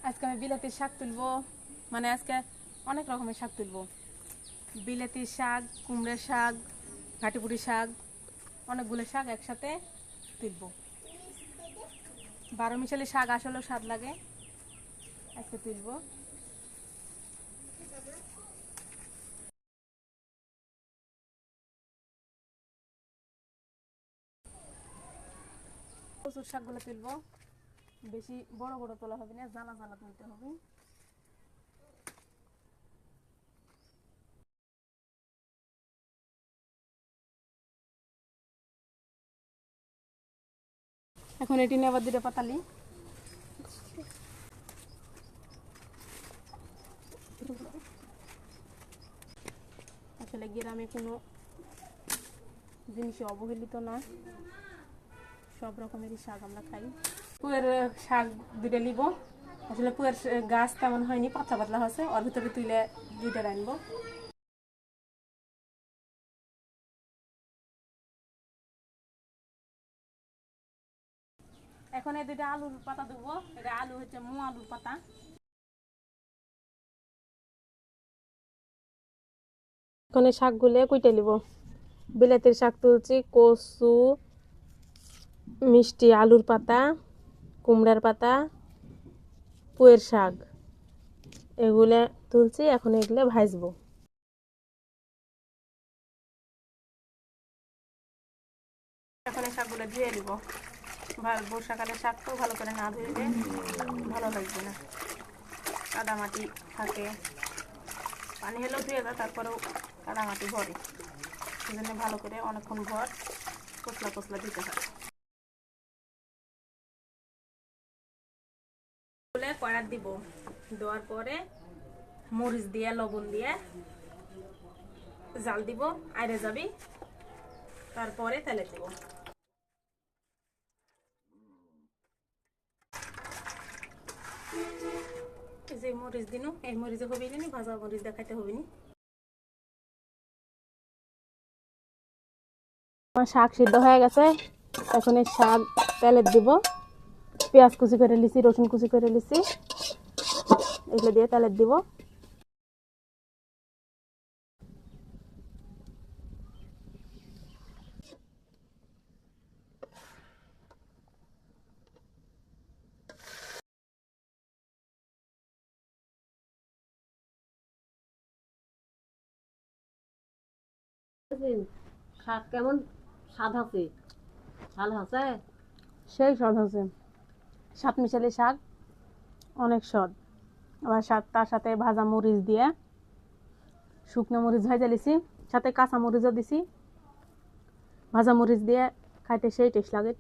আজকে আমি বিলাতির শাক তুলবো, মানে আজকে অনেক রকমের শাক তুলবো। বিলাতির শাক, কুমড়োর শাক, ঘাটিপুরি শাক, অনেকগুলো শাক একসাথে তুলবো। 12 মিশালি শাক আসলেও স্বাদ লাগে, আজকে তুলবো। প্রচুর শাকগুলো তুলবো, বেশি বড় বড় তোলা হবে না, জ্বালা জ্বালা তুলতে হবে। এখন এটি নেবার দিতে পাতালি। আসলে গ্রামে কোনো জিনিসই অবহেলিত না, সব রকমেরই শাক আমরা খাই। পুয়ের শাক দুটো নিব। আসলে পুয়ের গাছ তেমন হয়নি, পাতলা পাতলা হয়েছে, ওর ভিতরে তুলে দুইটা রাখবো। এখন এই দুইটা আলুর পাতা দেবো। এটা আলু হচ্ছে আলুর পাতা। এখন এই শাকগুলো কুইটে নিব। বিলাতির শাক তুলছি, কচু, মিষ্টি আলুর পাতা, কুমড়ার পাতা, পুয়ের শাক, এগুলো তুলছি। এখন এগুলো ভাজবো। এখন এই শাকগুলো ধুয়ে নিব। বর্ষাকালের শাক তো ভালো করে না ধুইলে ভালো লাগবে না, কাদামাটি থাকে, পানি হলেও ধুয়ে যায়, তারপরেও কাদামাটি ভরে, সেই জন্য ভালো করে অনেকক্ষণ ভর কচলা কচলা দিতে হয়। কড়াত দিব, দেওয়ার পরে মরিচ দিয়ে লবণ দিয়ে জাল দিব, আইরে যাবি, তারপরে তেলে দিব। যে মরিচ দিন, এই মরিচে হবে নি, ভাজা মরিচ দেখাইতে হবে নি। আমার শাক সিদ্ধ হয়ে গেছে, এখন এই শাক তেলে দিব। পেঁয়াজ কুচি করে লিছি, রসুন কুচি করে লিছি, এগুলো দিয়ে তেলে দিব। শাক কেমন স্বাদ আছে? ভালো আছে? সেই স্বাদ আছে, সাত মিশালি শাক, অনেক স্বাদ। আবার তার সাথে ভাজা মরিচ দিয়ে, শুকনো মরিচ ভাজা লিছি, সাথে কাঁচা মরিচও দিছি, ভাজা মরিচ দিয়ে খাইতে সেই টেস্ট লাগে।